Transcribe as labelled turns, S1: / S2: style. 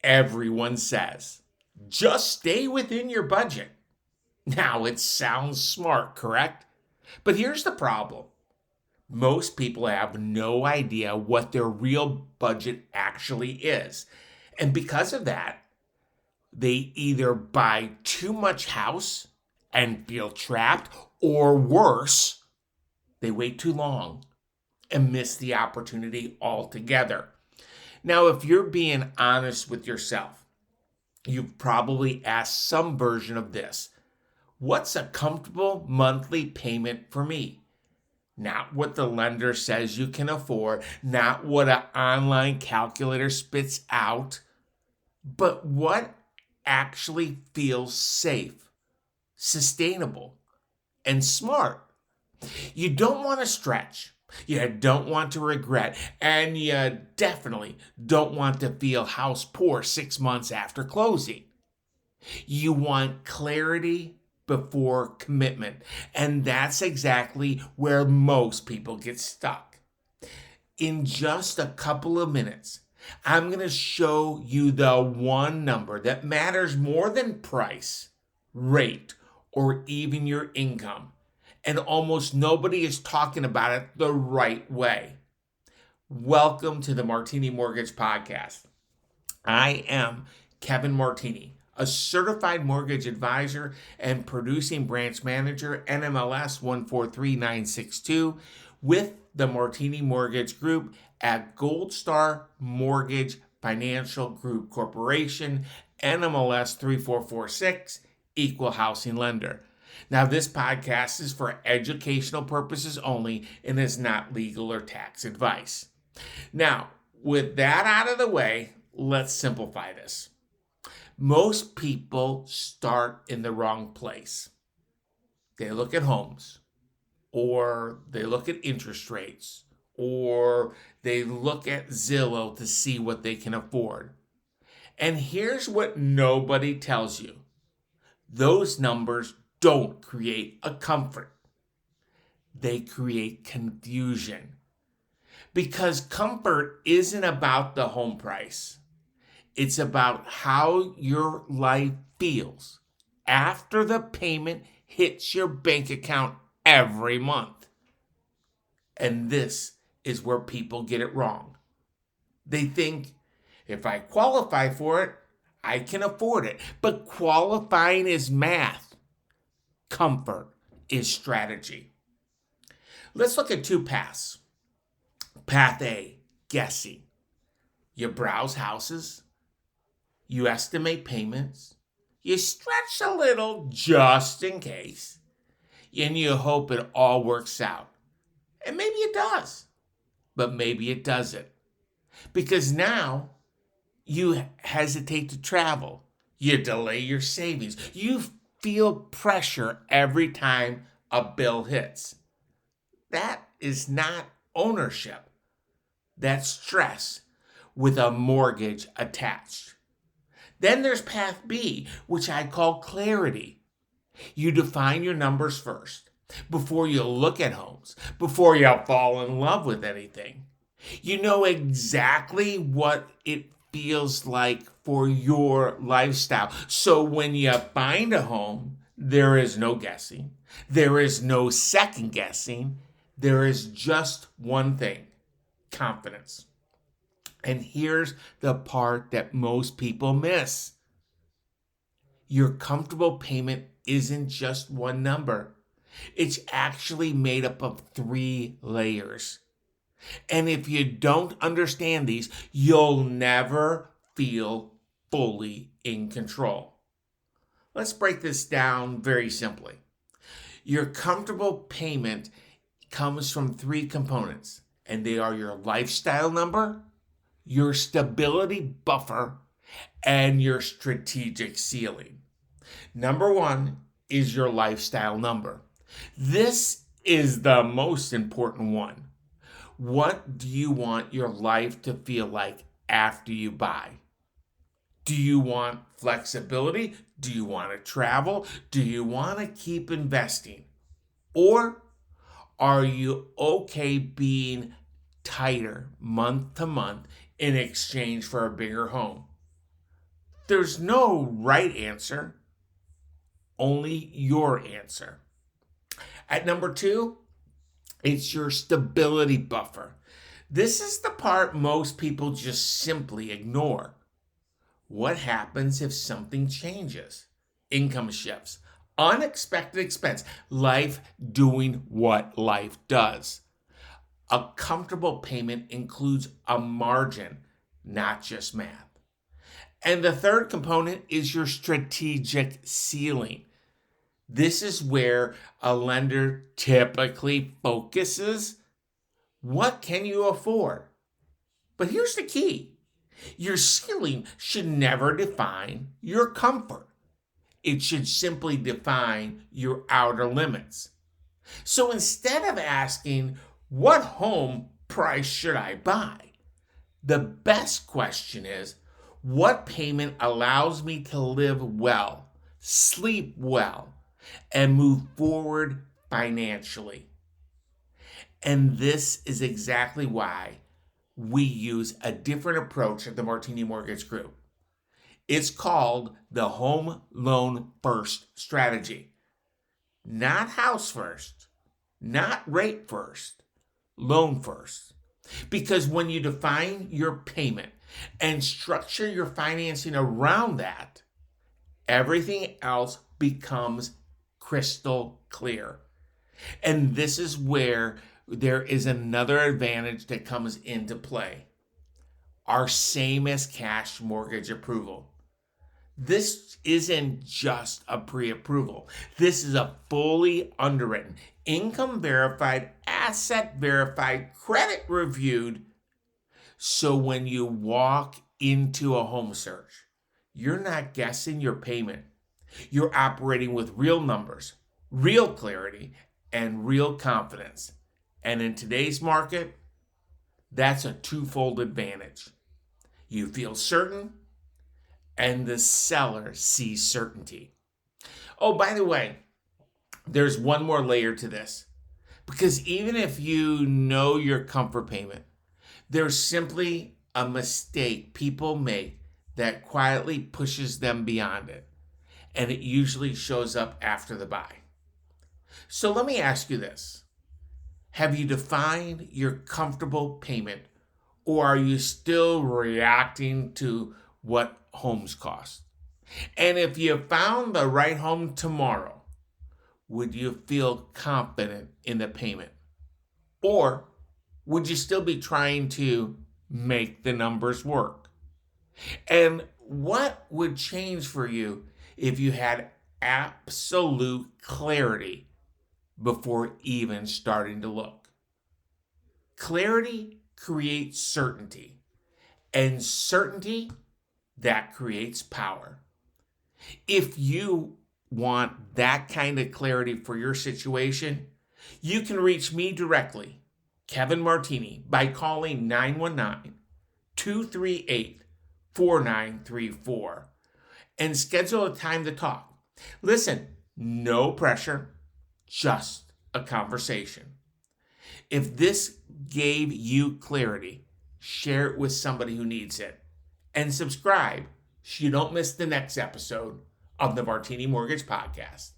S1: Everyone says, just stay within your budget. Now, it sounds smart, correct? But here's the problem. Most people have no idea what their real budget actually is. And because of that, they either buy too much house and feel trapped, or worse, they wait too long and miss the opportunity altogether. Now, if you're being honest with yourself, you've probably asked some version of this. What's a comfortable monthly payment for me? Not what the lender says you can afford, not what an online calculator spits out, but what actually feels safe, sustainable, and smart. You don't want to stretch. You don't want to regret. And you definitely don't want to feel house poor 6 months after closing. You want clarity before commitment. And that's exactly where most people get stuck. In just a couple of minutes, I'm going to show you the one number that matters more than price, rate, or even your income. And almost nobody is talking about it the right way. Welcome to the Martini Mortgage Podcast. I am Kevin Martini, a certified mortgage advisor and producing branch manager, NMLS 143962, with the Martini Mortgage Group at Gold Star Mortgage Financial Group Corporation, NMLS 3446, Equal Housing Lender. Now, this podcast is for educational purposes only and is not legal or tax advice. Now, with that out of the way, let's simplify this. Most people start in the wrong place. They look at homes, or they look at interest rates, or they look at Zillow to see what they can afford. And here's what nobody tells you. Those numbers don't create a comfort. They create confusion. Because comfort isn't about the home price. It's about how your life feels after the payment hits your bank account every month. And this is where people get it wrong. They think, if I qualify for it, I can afford it. But qualifying is math. Comfort is strategy. Let's look at two paths. Path A, guessing. You browse houses, you estimate payments, you stretch a little just in case, and you hope it all works out. And maybe it does, but maybe it doesn't. Because now you hesitate to travel, you delay your savings, you feel pressure every time a bill hits. That is not ownership. That's stress with a mortgage attached. Then there's path B, which I call clarity. You define your numbers first, before you look at homes, before you fall in love with anything. You know exactly what it feels like for your lifestyle. So when you find a home, there is no guessing. There is no second guessing. There is just one thing: confidence. And here's the part that most people miss. Your comfortable payment isn't just one number. It's actually made up of 3 layers. And if you don't understand these, you'll never feel fully in control. Let's break this down very simply. Your comfortable payment comes from 3 components, and they are your lifestyle number, your stability buffer, and your strategic ceiling. Number 1 is your lifestyle number. This is the most important one. What do you want your life to feel like after you buy? Do you want flexibility? Do you want to travel? Do you want to keep investing? Or are you okay being tighter month to month in exchange for a bigger home? There's no right answer, only your answer. At number 2, it's your stability buffer. This is the part most people just simply ignore. What happens if something changes? Income shifts, unexpected expense, life doing what life does. A comfortable payment includes a margin, not just math. And the third component is your strategic ceiling. This is where a lender typically focuses. What can you afford? But here's the key. Your ceiling should never define your comfort. It should simply define your outer limits. So instead of asking, what home price should I buy? The best question is, what payment allows me to live well, sleep well, and move forward financially? And this is exactly why we use a different approach at the Martini Mortgage Group. It's called the Home Loan First Strategy. Not house first, not rate first, loan first. Because when you define your payment and structure your financing around that, everything else becomes crystal clear. And this is where there is another advantage that comes into play. Our same as cash mortgage approval. This isn't just a pre-approval. This is a fully underwritten, income verified, asset verified, credit reviewed. So when you walk into a home search, you're not guessing your payment. You're operating with real numbers, real clarity, and real confidence. And in today's market, that's a twofold advantage. You feel certain, and the seller sees certainty. Oh, by the way, there's one more layer to this. Because even if you know your comfort payment, there's simply a mistake people make that quietly pushes them beyond it. And it usually shows up after the buy. So let me ask you this. Have you defined your comfortable payment, or are you still reacting to what homes cost? And if you found the right home tomorrow, would you feel confident in the payment? Or would you still be trying to make the numbers work? And what would change for you if you had absolute clarity before even starting to look? Clarity creates certainty, and certainty, that creates power. If you want that kind of clarity for your situation, you can reach me directly, Kevin Martini, by calling 919-238-4934 and schedule a time to talk. Listen, no pressure, just a conversation. If this gave you clarity, share it with somebody who needs it. And subscribe so you don't miss the next episode of the Martini Mortgage Podcast.